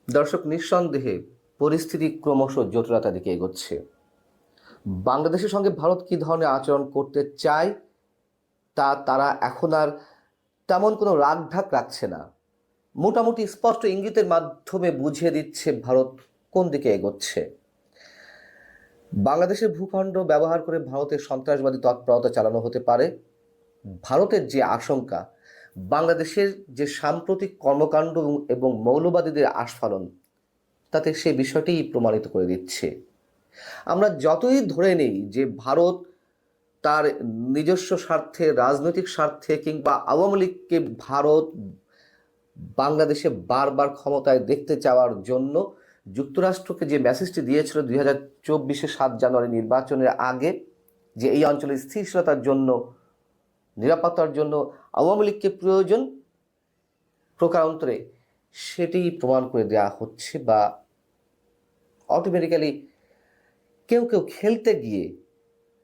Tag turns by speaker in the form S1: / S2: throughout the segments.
S1: দর্শক, নিঃসন্দেহে পরিস্থিতি ক্রমশ জটিলতার দিকে এগোচ্ছে। বাংলাদেশের সঙ্গে ভারত কী ধরনের আচরণ করতে চায় তা তারা এখন আর তেমন কোনো রাগঢাক রাখছে না। মোটামুটি স্পষ্ট ইঙ্গিতের মাধ্যমে বুঝিয়ে দিচ্ছে ভারত কোন দিকে এগোচ্ছে। বাংলাদেশের ভূখণ্ড ব্যবহার করে ভারতের সন্ত্রাসবাদী তৎপরতা চালানো হতে পারে। ভারতের যে আশঙ্কা, বাংলাদেশের যে সাম্প্রতিক কর্মকাণ্ড এবং মৌলবাদীদের আস্ফালন, তাতে সে বিষয়টিই প্রমাণিত করে দিচ্ছে। আমরা যতই ধরে নেই যে ভারত তার নিজস্ব স্বার্থে, রাজনৈতিক স্বার্থে কিংবা আওয়ামী লীগকে ভারত বাংলাদেশে বারবার ক্ষমতায় দেখতে চাওয়ার জন্য যুক্তরাষ্ট্রকে যে মেসেজটি দিয়েছিল 2024 7 জানুয়ারি নির্বাচনের আগে, যে এই অঞ্চলের স্থিতিশীলতার জন্য, নিরাপত্তার জন্য আওয়ামী লীগকে প্রয়োজন, প্রকারান্তরে সেটি প্রমাণ করে দেওয়া হচ্ছে, বা অটোমেটিক্যালি কেউ কেউ খেলতে গিয়ে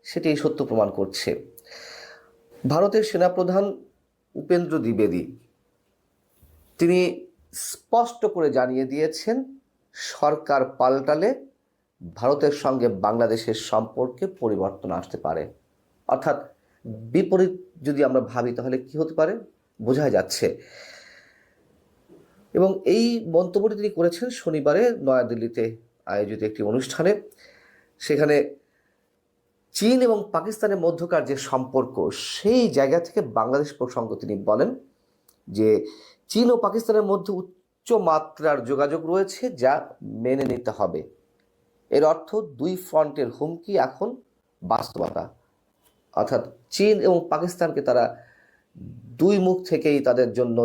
S1: সেটি সত্য প্রমাণ করছে। ভারতের সেনাপ্রধান উপেন্দ্র দ্বিবেদী তিনি স্পষ্ট করে জানিয়ে দিয়েছেন, সরকার পাল্টালে ভারতের সঙ্গে বাংলাদেশের সম্পর্কে পরিবর্তন আসতে পারে। অর্থাৎ বিপরীত যদি আমরা ভাবি তাহলে কি হতে পারে বোঝা যাচ্ছে। এবং এই মন্তব্যটি তিনি করেছেন শনিবারে নয়াদিল্লিতে আয়োজিত একটি অনুষ্ঠানে। সেখানে চীন এবং পাকিস্তানের মধ্যকার যে সম্পর্ক, সেই জায়গা থেকে বাংলাদেশ প্রসঙ্গ তিনি বলেন যে চীন ও পাকিস্তানের মধ্যে উচ্চ মাত্রার যোগাযোগ রয়েছে, যা মেনে নিতে হবে। এর অর্থ দুই ফ্রন্টের হুমকি এখন বাস্তবতা। অর্থাৎ চীন এবং পাকিস্তানকে তারা দুই মুখ থেকেই তাদের জন্য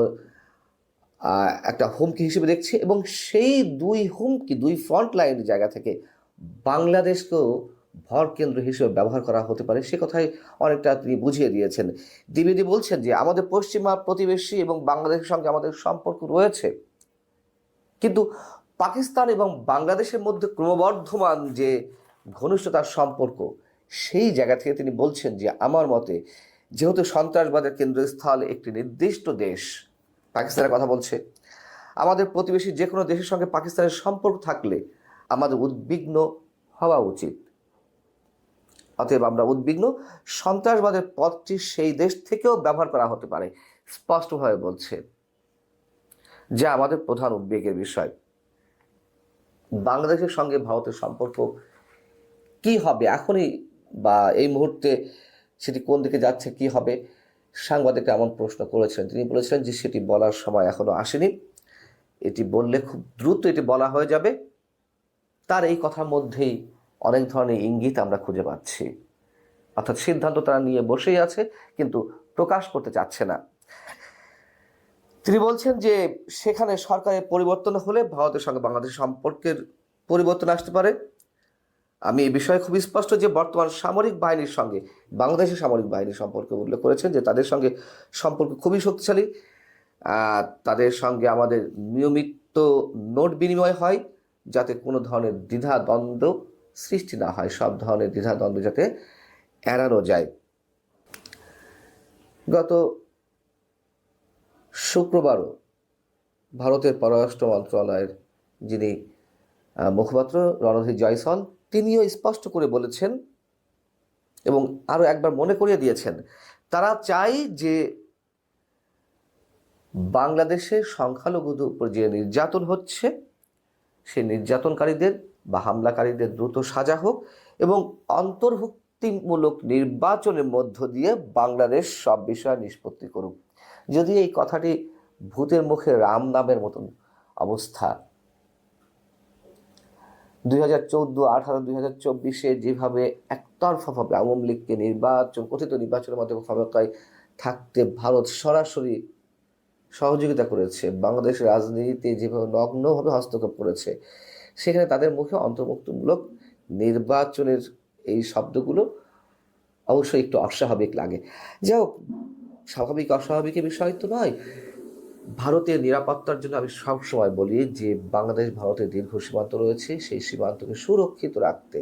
S1: একটা হুমকি হিসেবে দেখছে, এবং সেই দুই হুমকি, দুই ফ্রন্ট লাইনের জায়গা থেকে বাংলাদেশকেও ভর কেন্দ্র হিসেবে ব্যবহার করা হতে পারে, সে কথাই অনেকটা তিনি বুঝিয়ে দিয়েছেন। দ্বিবেদী বলছেন যে আমাদের পশ্চিমা প্রতিবেশী এবং বাংলাদেশের সঙ্গে আমাদের সম্পর্ক রয়েছে, কিন্তু পাকিস্তান এবং বাংলাদেশের মধ্যে ক্রমবর্ধমান যে ঘনিষ্ঠতার সম্পর্ক, সেই জায়গা থেকে তিনি বলছেন যে আমার মতে যেহেতু সন্ত্রাসবাদের কেন্দ্রস্থল একটি নির্দিষ্ট দেশ, পাকিস্তানের কথা বলছে, আমাদের প্রতিবেশী যে কোনো দেশের সঙ্গে পাকিস্তানের সম্পর্ক থাকলে আমাদের উদ্বিগ্ন হওয়া উচিত। অতএব আমরা উদ্বিগ্ন, সন্ত্রাসবাদের পথটি সেই দেশ থেকেও ব্যবহার করা হতে পারে, স্পষ্টভাবে বলছে, যা আমাদের প্রধান উদ্বেগের বিষয়। বাংলাদেশের সঙ্গে ভারতের সম্পর্ক কি হবে এখনই, বা এই মুহূর্তে সেটি কোন দিকে যাচ্ছে, কি হবে, সাংবাদিকরা এমন প্রশ্ন করেছেন। তিনি বলেছিলেন যে সেটি বলার সময় এখনো আসেনি, এটি বললে খুব দ্রুত এটি বলা হয়ে যাবে। তার এই কথার মধ্যেই অনেক ধরনের ইঙ্গিত আমরা খুঁজে পাচ্ছি। অর্থাৎ সিদ্ধান্ত তারা নিয়ে বসেই আছে, কিন্তু প্রকাশ করতে চাচ্ছে না। তিনি বলছেন যে সেখানে সরকারের পরিবর্তন হলে ভারতের সঙ্গে বাংলাদেশের সম্পর্কের পরিবর্তন আসতে পারে। আমি এই বিষয়ে খুব স্পষ্ট যে বর্তমান সামরিক বাহিনীর সঙ্গে বাংলাদেশের সামরিক বাহিনীর সম্পর্কে উল্লেখ করেছেন যে তাদের সঙ্গে সম্পর্ক খুবই শক্তিশালী। তাদের সঙ্গে আমাদের নিয়মিত নোট বিনিময় হয়, যাতে কোনো ধরনের দ্বিধাদ্বন্দ্ব সৃষ্টি না হয়, সব ধরনের দ্বিধাদ্বন্দ্ব যাতে এড়ানো যায়। গত শুক্রবারও ভারতের পররাষ্ট্র মন্ত্রণালয়ের যিনি মুখপাত্র রণধীর জয়সওয়াল, তিনিও স্পষ্ট করে বলেছেন এবং আরও একবার মনে করিয়ে দিয়েছেন, তারা চায় যে বাংলাদেশের সংখ্যালঘুদের উপর যে নির্যাতন হচ্ছে, সেই নির্যাতনকারীদের বা হামলাকারীদের দ্রুত সাজা হোক এবং অন্তর্ভুক্তিমূলক নির্বাচনের মধ্য দিয়ে বাংলাদেশ সব বিষয় নিষ্পত্তি করুক। যদি এই কথাটি ভূতের মুখে রাম নামের মতন অবস্থা, 2014, 2018, 2024 যেভাবে একতরফাভাবে আওয়ামী লীগকে কথিত নির্বাচনের মাধ্যমে ক্ষমতায় থাকতে ভারত সরাসরি সহযোগিতা করেছে, বাংলাদেশের রাজনীতিতে যেভাবে নগ্নভাবে হস্তক্ষেপ করেছে, সেখানে তাদের মুখে অন্তর্ভুক্তিমূলক নির্বাচনের এই শব্দগুলো অবশ্যই একটু অস্বাভাবিক লাগে। যাই হোক, স্বাভাবিক অস্বাভাবিকের বিষয় তো নয়। ভারতের নিরাপত্তার জন্য আমি সবসময় বলি যে বাংলাদেশ ভারতের দীর্ঘ সীমান্ত রয়েছে, সেই সীমান্তকে সুরক্ষিত রাখতে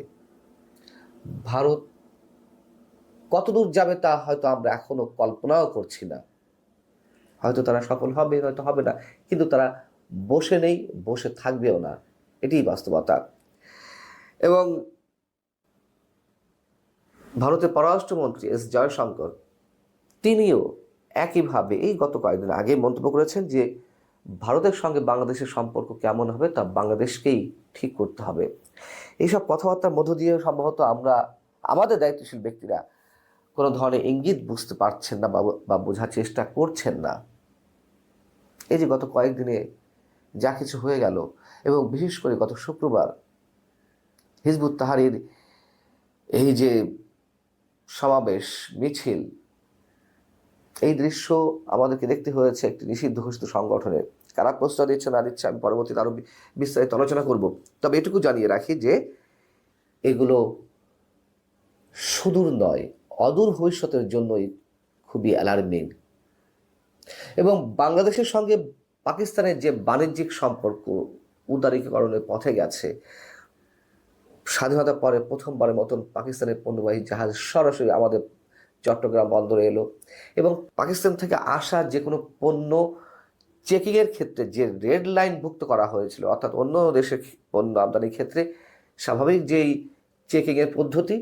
S1: ভারত কতদূর যাবে তা হয়তো আমরা এখনো কল্পনাও করছি না। হয়তো তারা সফল হবে, হয়তো হবে না, কিন্তু তারা বসে নেই, বসে থাকবেও না, এটিই বাস্তবতা। এবং ভারতের পররাষ্ট্রমন্ত্রী এস জয়শঙ্কর তিনিও একইভাবে এই গত কয়েকদিন আগে মন্তব্য করেছেন যে ভারতের সঙ্গে বাংলাদেশের সম্পর্ক কেমন হবে তা বাংলাদেশকেই ঠিক করতে হবে। এইসব কথাবার্তার মধ্য দিয়ে সম্ভবত আমরা, আমাদের দায়িত্বশীল ব্যক্তিরা কোনো ধরনের ইঙ্গিত বুঝতে পারছেন না বা বোঝার চেষ্টা করছেন না। এই যে গত কয়েকদিনে যা কিছু হয়ে গেল, এবং বিশেষ করে গত শুক্রবার হিজবুত তাহরীর এই যে সমাবেশ মিছিল, এই দৃশ্য আমাদেরকে দেখতে হয়েছে একটি নিষিদ্ধ ঘোষিত সংগঠনের। কারা প্রশ্রয় দিচ্ছে না দিচ্ছে আমি পরবর্তীতে আরো বিস্তারিত আলোচনা করব। তবে এটুকু জানিয়ে রাখি যে এগুলো সুদূর নয়, অদূর ভবিষ্যতের জন্যই খুবই অ্যালার্মিং। এবং বাংলাদেশের সঙ্গে পাকিস্তানের যে বাণিজ্যিক সম্পর্ক উদারীকরণের পথে গেছে, স্বাধীনতার পরে প্রথমবারের মতন পাকিস্তানের পণ্যবাহী জাহাজ সরাসরি আমাদের চট্টগ্রাম বন্দরে এলো, এবং পাকিস্তান থেকে আসা যে কোনো পণ্য চেকিংয়ের ক্ষেত্রে যে রেড লাইন ভুক্ত করা হয়েছিল, অর্থাৎ অন্য দেশের পণ্য আমদানির ক্ষেত্রে স্বাভাবিক যেই চেকিংয়ের পদ্ধতি,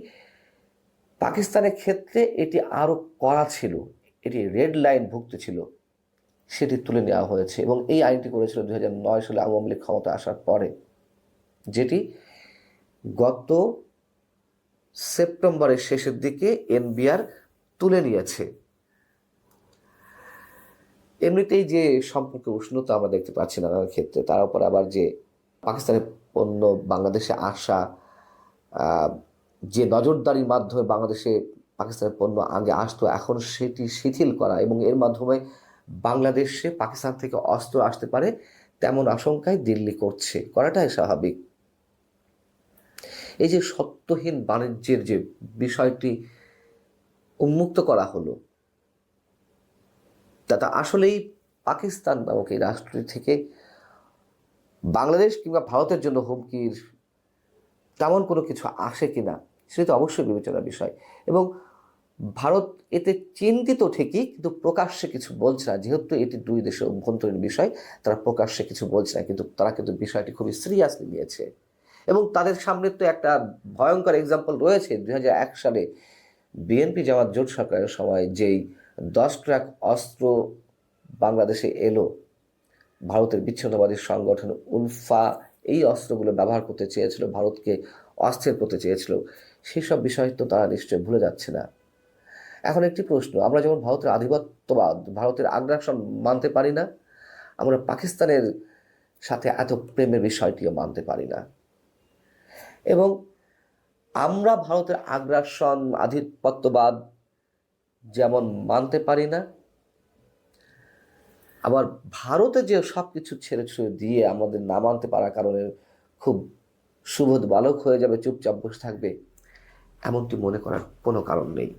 S1: পাকিস্তানের ক্ষেত্রে এটি আরও কড়া ছিল, এটি রেড লাইন ভুক্ত ছিল, সেটি তুলে নেওয়া হয়েছে। এবং এই আইনটি করেছিল 2009 সালে আওয়ামী লীগ ক্ষমতা আসার পরে, যেটি গত সেপ্টেম্বরের শেষের দিকে এনবিআর তুলে নিয়েছে। এমনিতেই যে সম্পর্কে উষ্ণতা আমরা দেখতে পাচ্ছি নানান ক্ষেত্রে, তার উপর আবার যে পাকিস্তানের পণ্য বাংলাদেশে আসা, যে নজরদারির মাধ্যমে বাংলাদেশে পাকিস্তানের পণ্য আগে আসতো, এখন সেটি শিথিল করা এবং এর মাধ্যমে বাংলাদেশে পাকিস্তান থেকে অস্ত্র আসতে পারে তেমন আশঙ্কায় দিল্লি করাটাই স্বাভাবিক। এই যে সত্যহীন বাণিজ্যের যে বিষয়টি উন্মুক্ত করা হলো, তা আসলেই পাকিস্তান নামক এই রাষ্ট্র থেকে বাংলাদেশ কিংবা ভারতের জন্য হুমকির তেমন কোনো কিছু আসে কিনা, সেটা তো অবশ্যই বিবেচনার বিষয়। এবং ভারত এতে চিন্তিত ঠিকই, কিন্তু প্রকাশ্যে কিছু বলছে না। যেহেতু এটি দুই দেশের অভ্যন্তরীণ বিষয়, তারা প্রকাশ্যে কিছু বলছে না, কিন্তু তারা কিন্তু বিষয়টি খুবই সিরিয়াসলি নিয়েছে। এবং তাদের সামনে তো একটা ভয়ঙ্কর এক্সাম্পল রয়েছে। 2001 সালে বিএনপি জামাত জোট সরকারের সময় যেই 10 ট্রাক অস্ত্র বাংলাদেশে এলো, ভারতের বিচ্ছিন্নতাবাদী সংগঠন উলফা এই অস্ত্রগুলো ব্যবহার করতে চেয়েছিল, ভারতকে অস্থির করতে চেয়েছিল। সেসব বিষয় তো তারা নিশ্চয়ই ভুলে যাচ্ছে না। এখন একটি প্রশ্ন, আমরা যেমন ভারতের আধিপত্যবাদ, ভারতের আগ্রাসন মানতে পারি না, আমরা পাকিস্তানের সাথে এত প্রেমের বিষয়টিও মানতে পারি না। এবং আমরা ভারতের আগ্রাসন, আধিপত্যবাদ যেমন মানতে পারি না, আবার ভারতে যে সব কিছু ছেড়ে ছুড়ে দিয়ে আমাদের না মানতে পারার কারণে খুব সুবোধ বালক হয়ে যাবে, চুপচাপ বসে থাকবে, এমনটি মনে করার কোনো কারণ নেই।